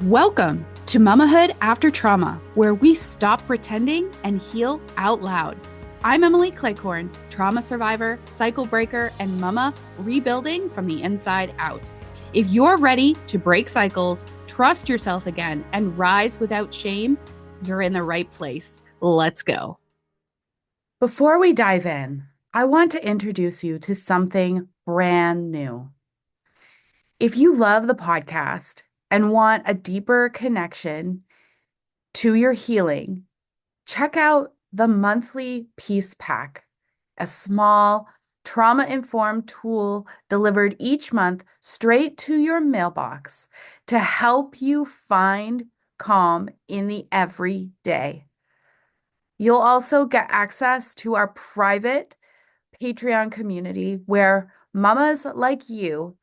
Welcome to Mamahood After Trauma, where we stop pretending and heal out loud. I'm Emily Cleghorn, trauma survivor, cycle breaker, and mama rebuilding from the inside out. If you're ready to break cycles, trust yourself again, and rise without shame, you're in the right place. Let's go. Before we dive in, I want to introduce you to something brand new. If you love the podcast and want a deeper connection to your healing, check out the monthly Peace Pack, a small trauma-informed tool delivered each month straight to your mailbox to help you find calm in the everyday. You'll also get access to our private Patreon community where mamas like you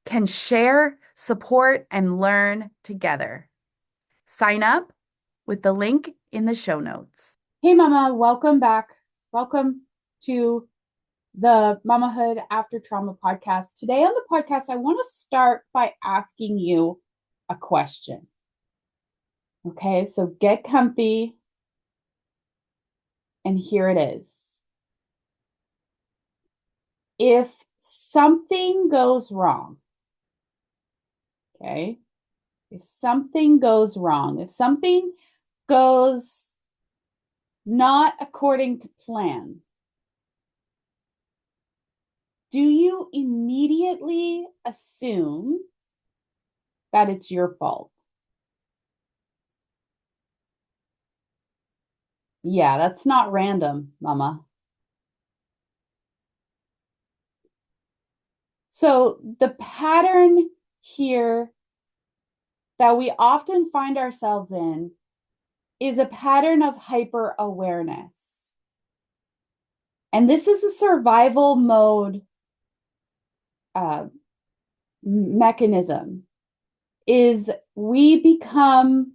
can share, support, and learn together. Sign up with the link in the show notes. Hey, Mama, welcome back. Welcome to the Mamahood After Trauma podcast. Today on the podcast, I want to start by asking you a question. Okay, so get comfy, and here it is. If something goes wrong, okay, if something goes wrong, if something goes not according to plan, do you immediately assume that it's your fault? Yeah, that's not random, Mama. So the pattern here that we often find ourselves in is a pattern of hyper awareness. And this is a survival mode mechanism, is we become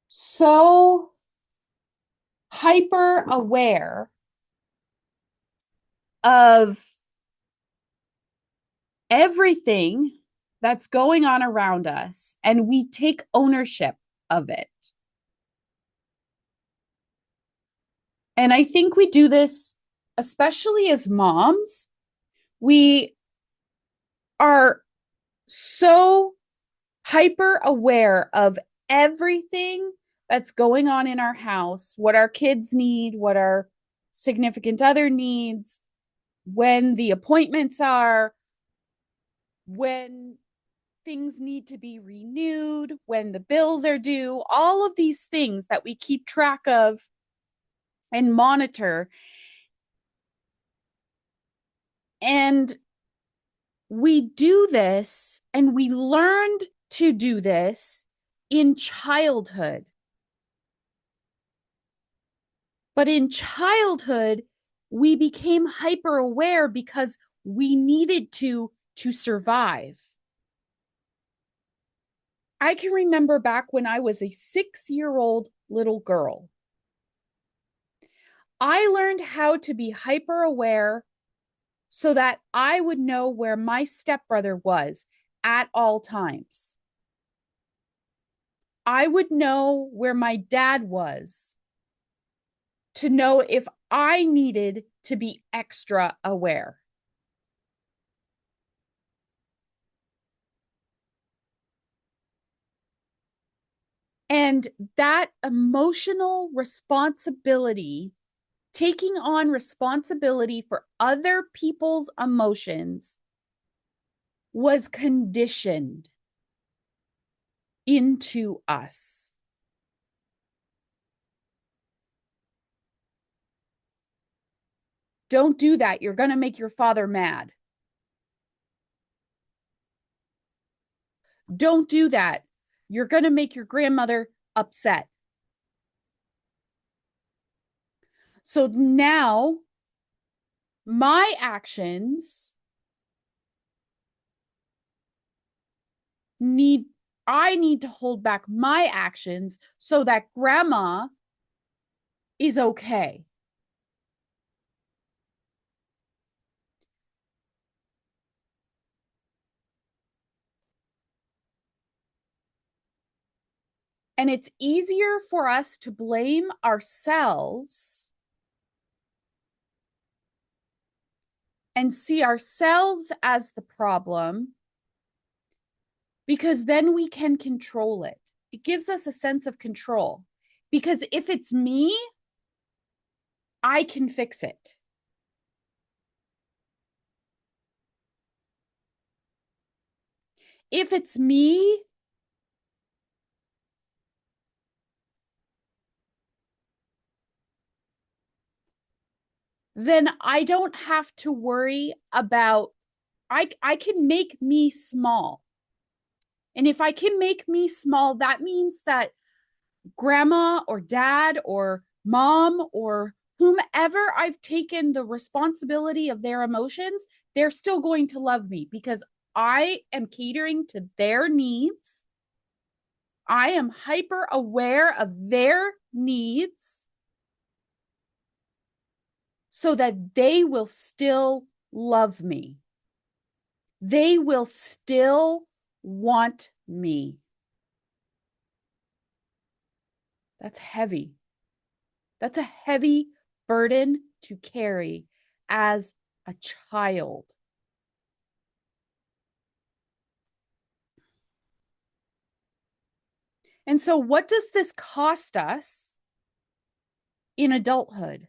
so hyper aware of everything that's going on around us, and we take ownership of it. And I think we do this, especially as moms. We are so hyper aware of everything that's going on in our house, what our kids need, what our significant other needs, when the appointments are, when things need to be renewed, when the bills are due, all of these things that we keep track of and monitor. And we do this, and we learned to do this in childhood. But in childhood, we became hyper aware because we needed to survive. I can remember back when I was a 6-year-old little girl. I learned how to be hyper aware so that I would know where my stepbrother was at all times. I would know where my dad was to know if I needed to be extra aware. And that emotional responsibility, taking on responsibility for other people's emotions, was conditioned into us. Don't do that. You're going to make your father mad. Don't do that. You're going to make your grandmother upset. So now my actions I need to hold back my actions so that grandma is okay. And it's easier for us to blame ourselves and see ourselves as the problem because then we can control it. It gives us a sense of control. Because if it's me, I can fix it. If it's me, then I don't have to worry about, I can make me small. And if I can make me small, that means that grandma or dad or mom or whomever I've taken the responsibility of their emotions, they're still going to love me because I am catering to their needs. I am hyper aware of their needs so that they will still love me. They will still want me. That's heavy. That's a heavy burden to carry as a child. And so, what does this cost us in adulthood?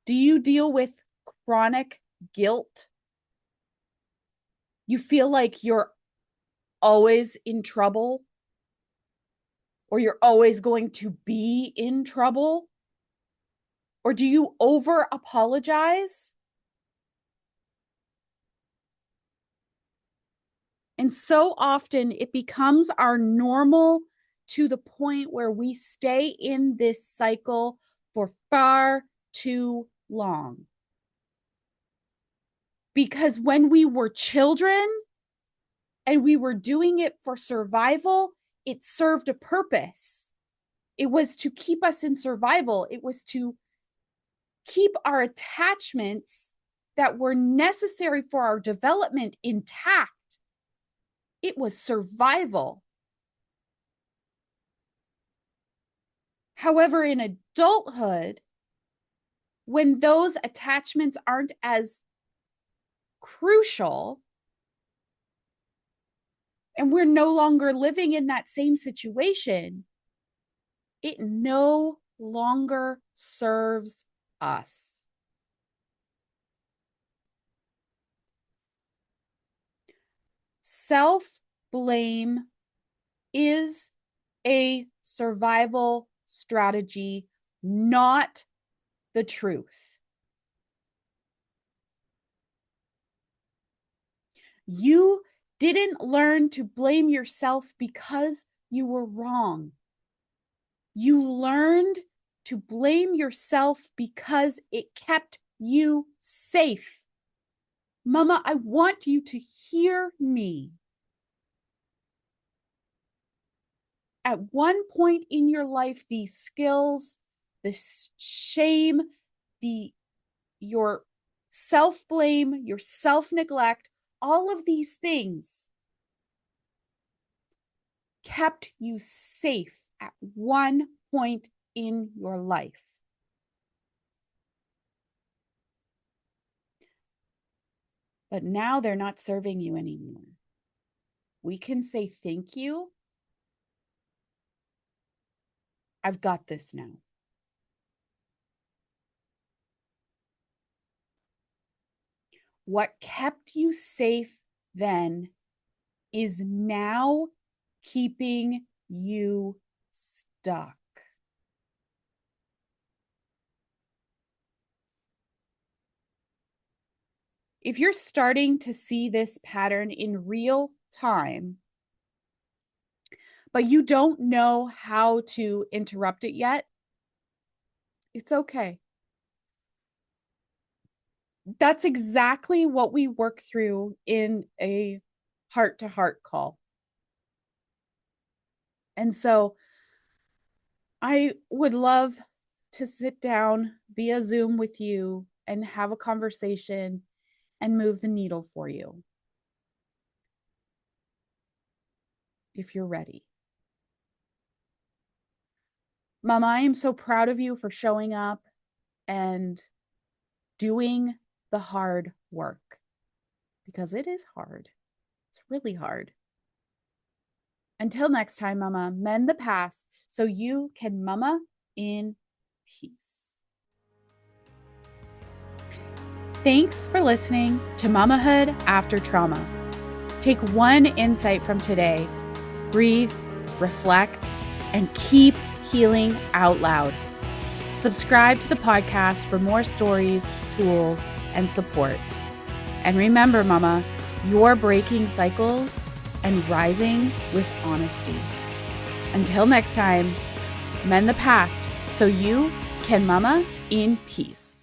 Do you deal with chronic guilt? You feel like you're always in trouble or you're always going to be in trouble? Or do you over apologize? And so often it becomes our normal to the point where we stay in this cycle for far too long. Because when we were children and we were doing it for survival, it served a purpose. It was to keep us in survival. It was to keep our attachments that were necessary for our development intact. It was survival. However, in adulthood, when those attachments aren't as crucial and we're no longer living in that same situation, it no longer serves us. Self-blame is a survival strategy, not the truth. You didn't learn to blame yourself because you were wrong. You learned to blame yourself because it kept you safe. Mama, I want you to hear me. At one point in your life, these skills, this shame, your self-blame, your self-neglect, all of these things kept you safe at one point in your life. But now they're not serving you anymore. We can say thank you. I've got this now. What kept you safe then is now keeping you stuck. If you're starting to see this pattern in real time, but you don't know how to interrupt it yet, it's okay. That's exactly what we work through in a heart-to-heart call. And so I would love to sit down via Zoom with you and have a conversation and move the needle for you. if you're ready. Mama, I am so proud of you for showing up and doing the hard work, because it is hard. It's really hard. Until next time, Mama, mend the past so you can mama in peace. Thanks for listening to Mamahood After Trauma. Take one insight from today, breathe, reflect, and keep healing out loud. Subscribe to the podcast for more stories, tools, and support. And remember, Mama, you're breaking cycles and rising with honesty. Until next time, mend the past so you can mama in peace.